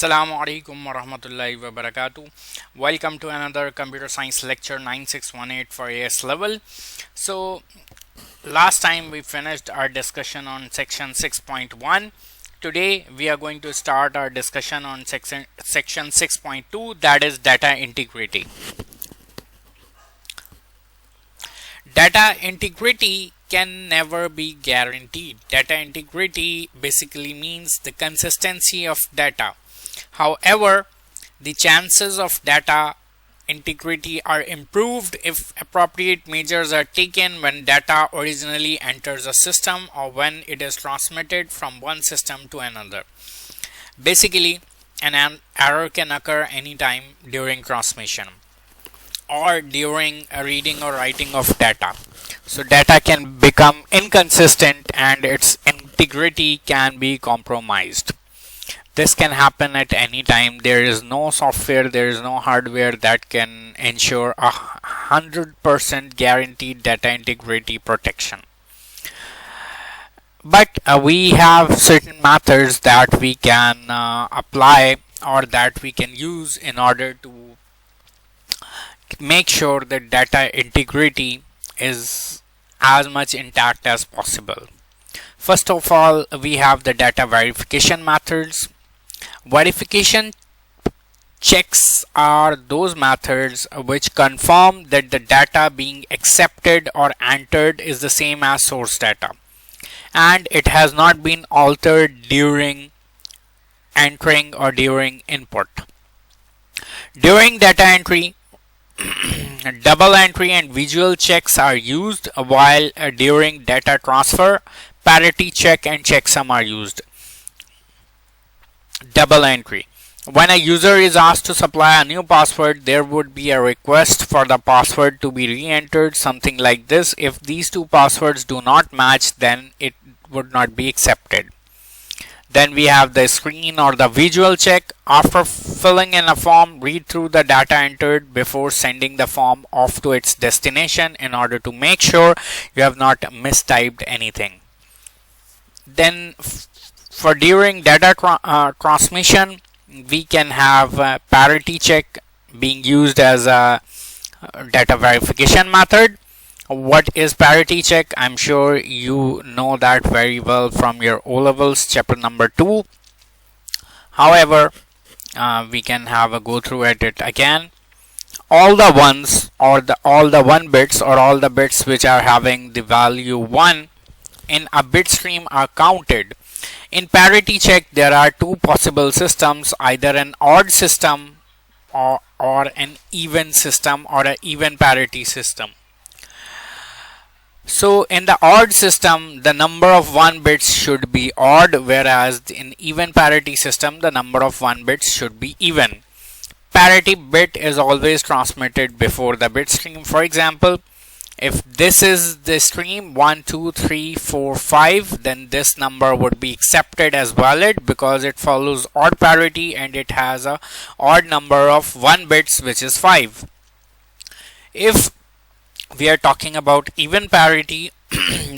Assalamu alaikum wa rahmatullahi wa barakatuh. Welcome to another computer science lecture 9618 for AS level. So, last time we finished our discussion on section 6.1. Today we are going to start our discussion on section 6.2, that is data integrity. Data integrity can never be guaranteed. Data integrity basically means the consistency of data. However, the chances of data integrity are improved if appropriate measures are taken when data originally enters a system or when it is transmitted from one system to another. Basically, an error can occur anytime during transmission or during a reading or writing of data. So data can become inconsistent and its integrity can be compromised. This can happen at any time. There is no software, there is no hardware that can ensure 100% guaranteed data integrity protection. But we have certain methods that we can apply or that we can use in order to make sure that data integrity is as much intact as possible. First of all, we have the data verification methods. Verification checks are those methods which confirm that the data being accepted or entered is the same as source data and it has not been altered during entering or during input. During data entry, double entry and visual checks are used, while during data transfer, parity check and checksum are used. Double entry. When a user is asked to supply a new password, there would be a request for the password to be re-entered, something like this. If these two passwords do not match, then it would not be accepted. Then we have the screen or the visual check. After filling in a form, read through the data entered before sending the form off to its destination in order to make sure you have not mistyped anything. Then for during data transmission, we can have parity check being used as a data verification method. What is parity check? I'm sure you know that very well from your O-levels chapter number 2. However, we can have a go through at it again. All the ones or all the 1 bits or all the bits which are having the value 1 in a bit stream are counted. In parity check, there are two possible systems, either an odd system or an even system or an even parity system. So in the odd system, the number of 1 bits should be odd, whereas in even parity system, the number of 1 bits should be even. Parity bit is always transmitted before the bit stream. For example, if this is the stream 1, 2, 3, 4, 5, then this number would be accepted as valid because it follows odd parity and it has a odd number of 1 bits, which is 5. If we are talking about even parity,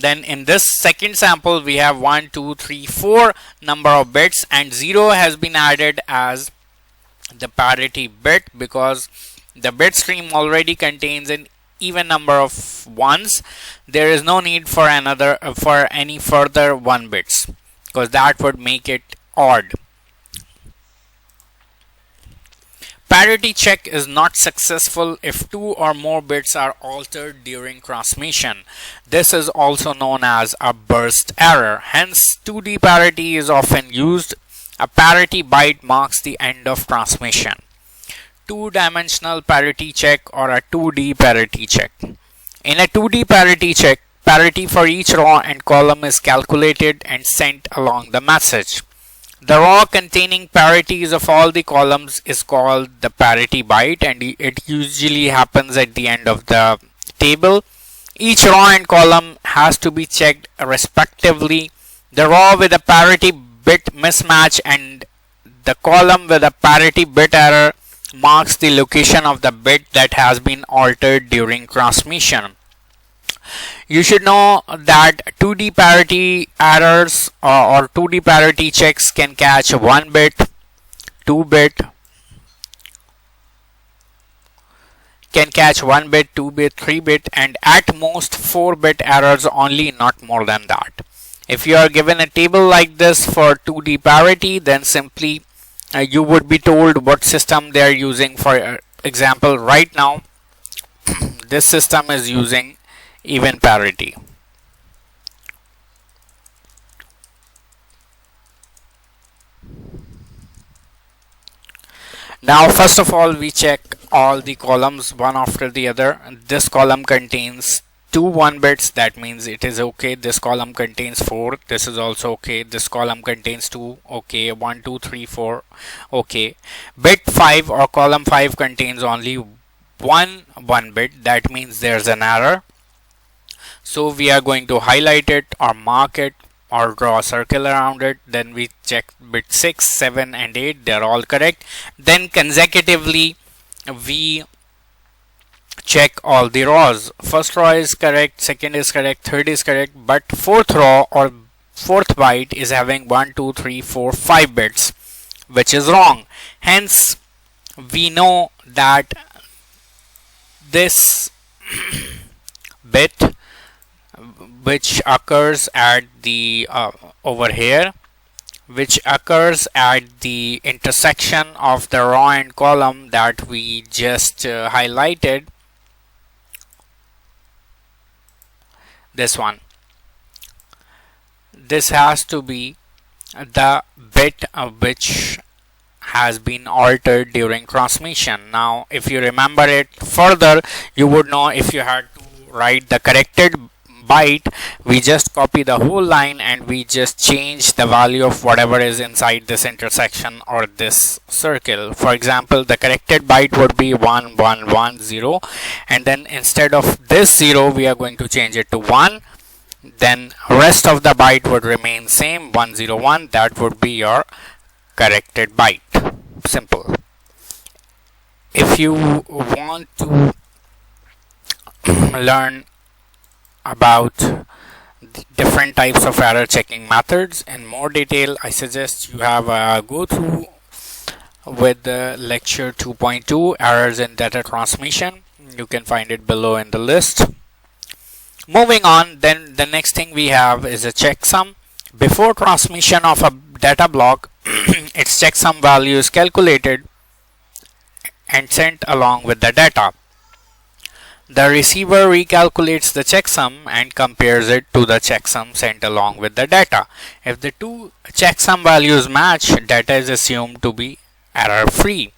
then in this second sample we have 1, 2, 3, 4 number of bits and 0 has been added as the parity bit because the bit stream already contains an even number of ones. There is no need for any further 1 bits because that would make it odd. Parity check is not successful if 2 or more bits are altered during transmission. This is also known as a burst error. Hence, 2D parity is often used. A parity byte marks the end of transmission. Two-dimensional parity check or a 2D parity check. In a 2D parity check, parity for each row and column is calculated and sent along the message. The row containing parities of all the columns is called the parity byte and it usually happens at the end of the table. Each row and column has to be checked respectively. The row with a parity bit mismatch and the column with a parity bit error marks the location of the bit that has been altered during transmission. You should know that 2D parity errors or 2D parity checks can catch 1 bit, 2-bit, can catch 1-bit, 2-bit, 3-bit, and at most 4-bit errors only, not more than that. If you are given a table like this for 2D parity, then simply you would be told what system they are using. For example, right now this system is using even parity. Now first of all, we check all the columns one after the other. This column contains 2 1 bits, that means it is okay. This column contains 4, this is also okay. This column contains 2, okay. 1 2 3 4, okay. Bit 5 or column 5 contains only 1 bit, that means there's an error. So we are going to highlight it or mark it or draw a circle around it. Then we check bit 6, 7 and 8, they're all correct. Then consecutively we check all the rows. First row is correct, second is correct, third is correct, but fourth row or fourth byte is having 1 2 3 4 5 bits, which is wrong. Hence we know that this bit which occurs at the over here, which occurs at the intersection of the row and column that we just highlighted, this one, this has to be the bit which has been altered during transmission. Now if you remember it further, you would know if you had to write the corrected byte, we just copy the whole line and we just change the value of whatever is inside this intersection or this circle. For example, the corrected byte would be 1110, and then instead of this 0 we are going to change it to 1. Then rest of the byte would remain same, 101. That would be your corrected byte. Simple. If you want to learn about the different types of error checking methods in more detail, I suggest you have a go through with the lecture 2.2 errors in data transmission. You can find it below in the list. Moving on, then the next thing we have is a checksum. Before transmission of a data block, its checksum value is calculated and sent along with the data. The receiver recalculates the checksum and compares it to the checksum sent along with the data. If the two checksum values match, data is assumed to be error-free.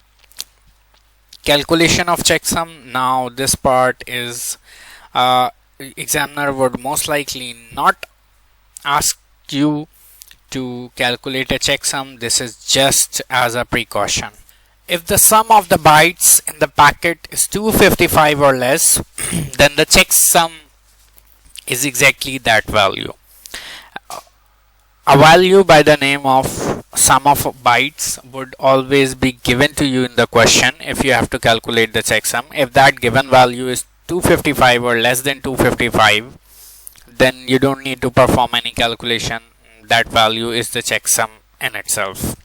Calculation of checksum. Now this part is examiner would most likely not ask you to calculate a checksum. This is just as a precaution. If the sum of the bytes in the packet is 255 or less, then the checksum is exactly that value. A value by the name of sum of bytes would always be given to you in the question if you have to calculate the checksum. If that given value is 255 or less than 255, then you don't need to perform any calculation. That value is the checksum in itself.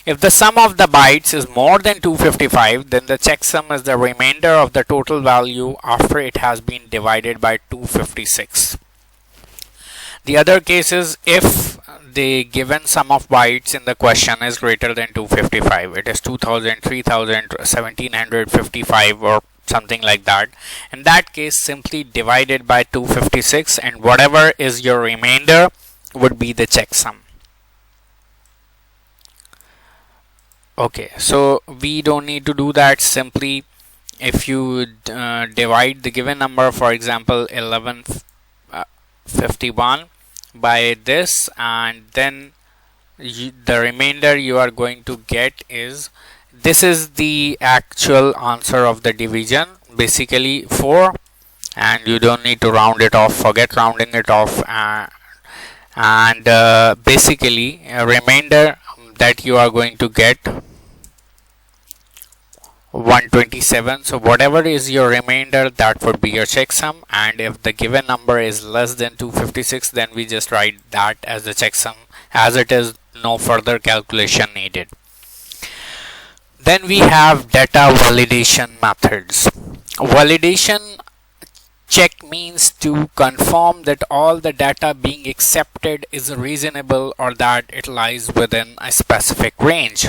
If the sum of the bytes is more than 255, then the checksum is the remainder of the total value after it has been divided by 256. The other case is if the given sum of bytes in the question is greater than 255. It is 2000, 3000, 1755 or something like that. In that case, simply divide it by 256 and whatever is your remainder would be the checksum. Okay, so we don't need to do that. Simply if you divide the given number, for example 1151 by this, and then the remainder you are going to get is, this is the actual answer of the division, basically 4, and you don't need to round it off, forget rounding it off, and basically a remainder that you are going to get 127. So whatever is your remainder, that would be your checksum, and if the given number is less than 256, then we just write that as the checksum as it is, no further calculation needed. Then we have data validation methods. Validation check means to confirm that all the data being accepted is reasonable or that it lies within a specific range.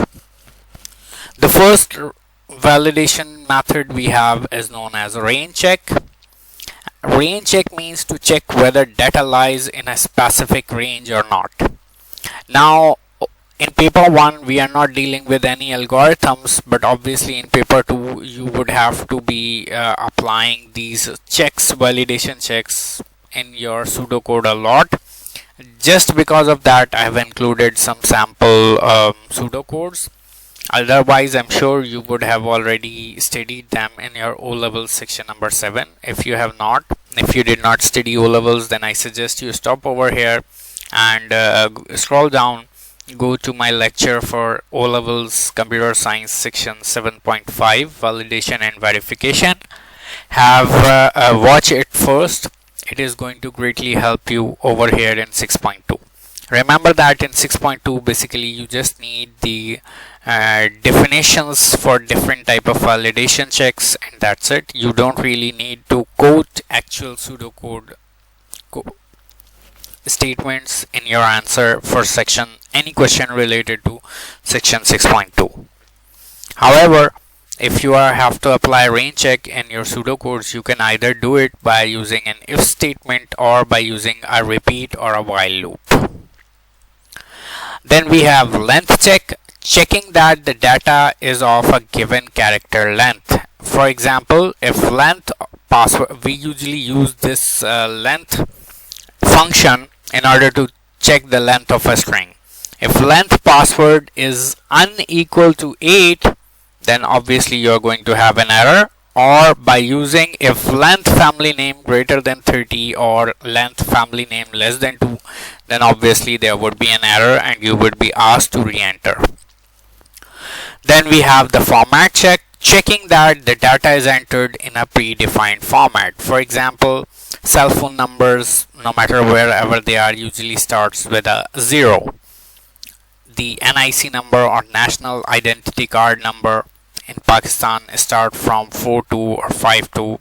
The first validation method we have is known as range check. Range check means to check whether data lies in a specific range or not. Now, in paper 1 we are not dealing with any algorithms, but obviously in paper 2 you would have to be applying these checks, validation checks, in your pseudocode a lot. Just because of that I have included some sample pseudocodes. Otherwise I'm sure you would have already studied them in your O-level section number 7. If you have not, if you did not study O-levels, then I suggest you stop over here and scroll down, go to my lecture for O-levels computer science section 7.5 validation and verification. Have watch it first. It is going to greatly help you over here in 6.2. Remember that in 6.2 basically you just need the definitions for different type of validation checks, and that's it. You don't really need to quote actual pseudocode statements in your answer for section, any question related to section 6.2. However, if you have to apply range check in your pseudocodes, you can either do it by using an if statement or by using a repeat or a while loop. Then we have length check, checking that the data is of a given character length. For example, if length password, we usually use this length function in order to check the length of a string. If length password is unequal to 8, then obviously you are going to have an error. Or by using if length family name greater than 30 or length family name less than 2, then obviously there would be an error and you would be asked to re-enter. Then we have the format check, checking that the data is entered in a predefined format. For example, cell phone numbers, no matter wherever they are, usually starts with a 0. The NIC number or national identity card number in Pakistan start from 42 or 52,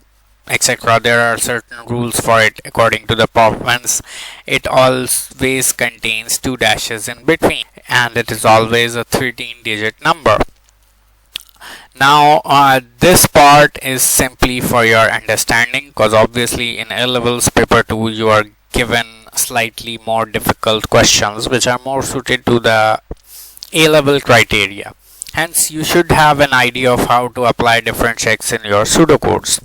etc. There are certain rules for it according to the province. It always contains 2 dashes in between, and it is always a 13-digit number. Now this part is simply for your understanding, because obviously in A-levels paper 2 you are given slightly more difficult questions which are more suited to the A-level criteria. Hence you should have an idea of how to apply different checks in your pseudocodes.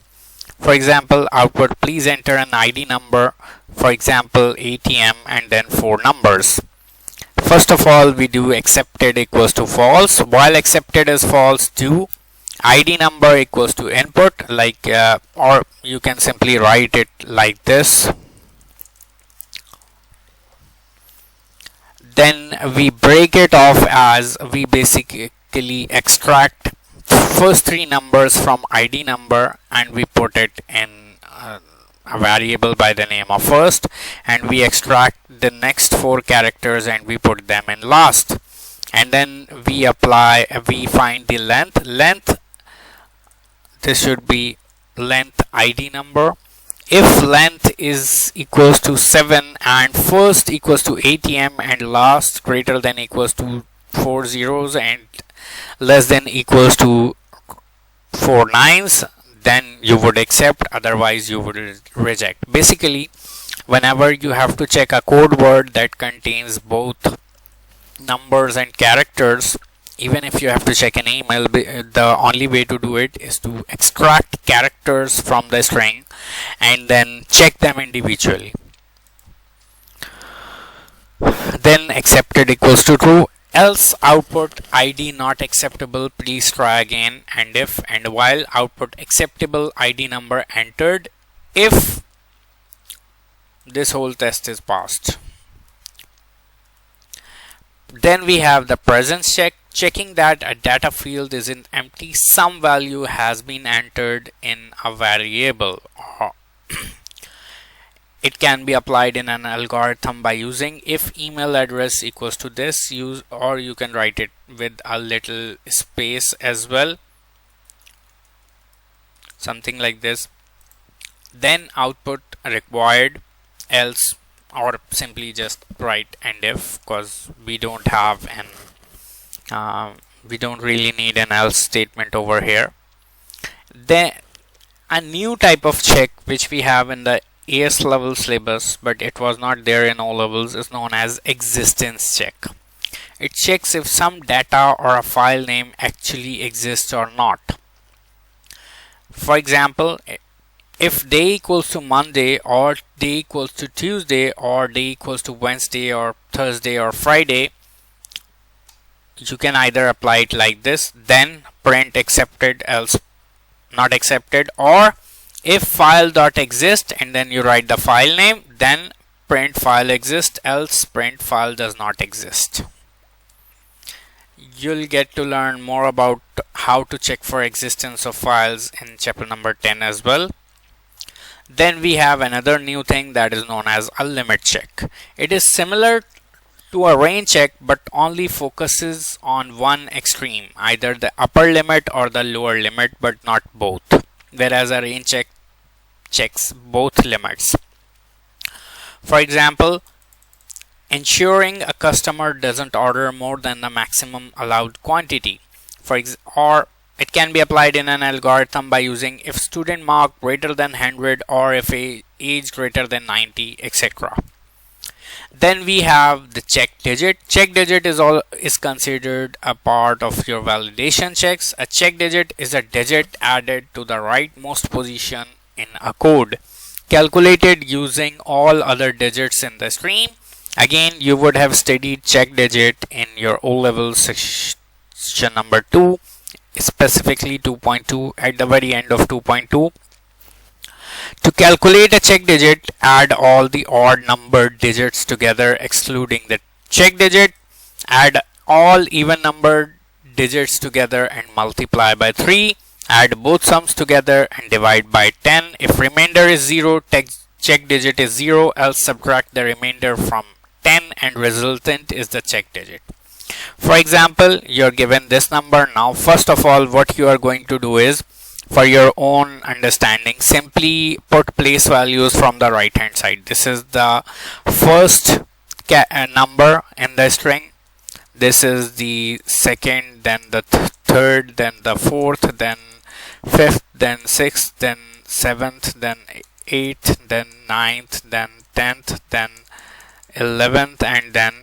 For example, output, please enter an ID number, for example ATM, and then 4 numbers. First of all, we do accepted equals to false. While accepted is false, do ID number equals to input, like or you can simply write it like this. Then we break it off as we basically extract first 3 numbers from ID number and we put it in a variable by the name of first, and we extract the next 4 characters and we put them in last, and then we find the length. This should be length ID number. If length is equals to 7 and first equals to ATM and last greater than equals to 4 zeros and less than equals to 4 nines, then you would accept, otherwise you would reject. Basically, whenever you have to check a code word that contains both numbers and characters, even if you have to check an email, the only way to do it is to extract characters from the string and then check them individually. Then accepted equals to true, else output ID not acceptable, please try again, and if and while output acceptable ID number entered if this whole test is passed. Then we have the presence check, checking that a data field isn't empty, some value has been entered in a variable. it can be applied in an algorithm by using if email address equals to this, use, or you can write it with a little space as well, something like this. Then output required, else, or simply just write and if, because we don't have an we don't really need an else statement over here. Then a new type of check which we have in the AS level syllabus, but it was not there in O levels, is known as existence check. It checks if some data or a file name actually exists or not. For example, if day equals to Monday, or day equals to Tuesday, or day equals to Wednesday or Thursday or Friday, you can either apply it like this, then print accepted, else not accepted, or if file.exist and then you write the file name, then print file exists, else print file does not exist. You'll get to learn more about how to check for existence of files in chapter number 10 as well. Then we have another new thing that is known as a limit check. It is similar to a range check but only focuses on one extreme, either the upper limit or the lower limit, but not both, whereas a range check checks both limits. For example, ensuring a customer doesn't order more than the maximum allowed quantity. Or it can be applied in an algorithm by using if student mark greater than 100 or if age greater than 90, etc. Then we have the check digit. Check digit is considered a part of your validation checks. A check digit is a digit added to the rightmost position in a code, calculated using all other digits in the stream. Again, you would have studied check digit in your O-level section number 2, specifically 2.2, at the very end of 2.2. To calculate a check digit, add all the odd numbered digits together excluding the check digit, add all even numbered digits together and multiply by 3, add both sums together and divide by 10. If remainder is 0, check digit is 0, else subtract the remainder from 10 and resultant is the check digit. For example, you're given this number. Now first of all, what you are going to do is, for your own understanding, simply put place values from the right hand side. This is the first number in the string, this is the second, then the third, then the fourth, then fifth, then sixth, then seventh, then eighth, then ninth, then 10th, then 11th, and then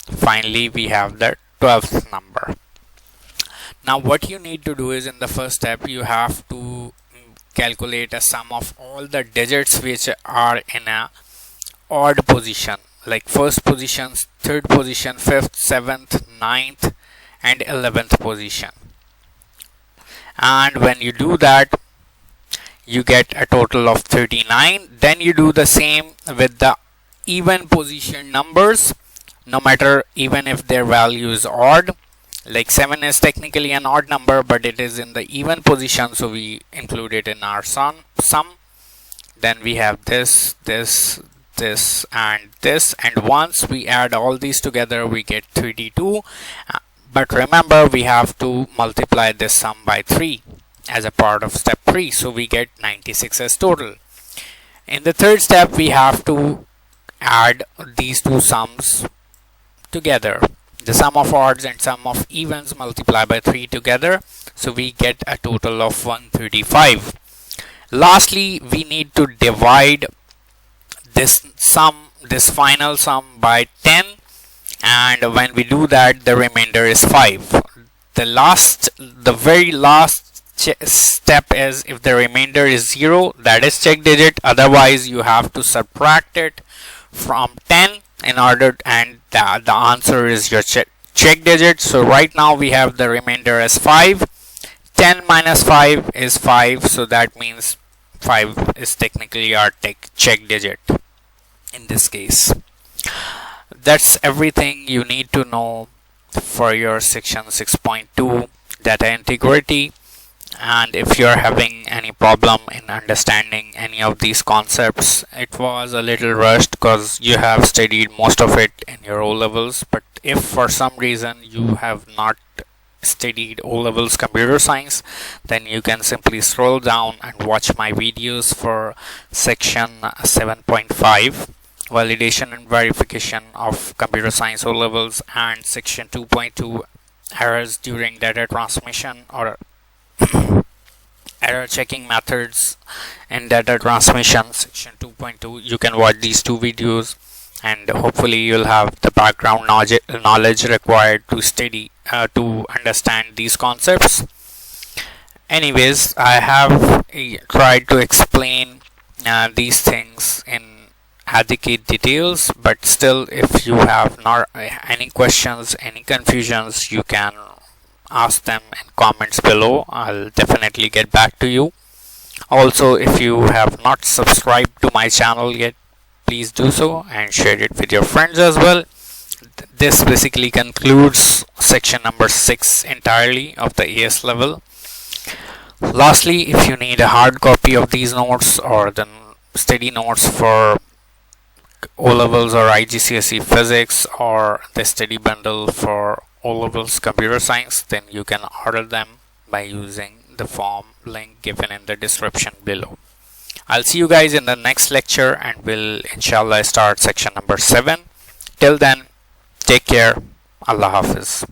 finally we have the 12th number. Now what you need to do is, in the first step, you have to calculate a sum of all the digits which are in a odd position, like first position, third position, fifth, seventh, ninth, and 11th position. And when you do that, you get a total of 39. Then you do the same with the even position numbers, no matter even if their value is odd. Like 7 is technically an odd number, but it is in the even position, so we include it in our sum. Then we have this, and this, and once we add all these together, we get 32. But remember, we have to multiply this sum by 3 as a part of step 3, so we get 96 as total. In the third step, we have to add these two sums together. The sum of odds and sum of evens multiply by 3 together, so we get a total of 135. Lastly, we need to divide this final sum by 10, and when we do that, the remainder is 5. The very last step is, if the remainder is 0, that is check digit, otherwise you have to subtract it from 10 in order, and the answer is your check digit. So right now we have the remainder as 5. 10 minus 5 is 5, so that means 5 is technically our check digit in this case. That's everything you need to know for your section 6.2 data integrity. And if you're having any problem in understanding any of these concepts, it was a little rushed because you have studied most of it in your O levels. But if for some reason you have not studied O levels computer science, then you can simply scroll down and watch my videos for section 7.5 validation and verification of computer science O levels, and section 2.2 errors during data transmission or error checking methods in data transmission, section 2.2. You can watch these two videos and hopefully you'll have the background knowledge required to study to understand these concepts. Anyways, I have tried to explain these things in adequate details, but still, if you have not any questions, any confusions, you can ask them in comments below. I'll definitely get back to you. Also, if you have not subscribed to my channel yet, please do so and share it with your friends as well. This basically concludes section number 6 entirely of the AS level. Lastly, if you need a hard copy of these notes or the study notes for O levels or IGCSE physics or the study bundle for O levels computer science, then you can order them by using the form link given in the description below. I'll see you guys in the next lecture and we'll inshallah start section number 7. Till then, take care. Allah Hafiz.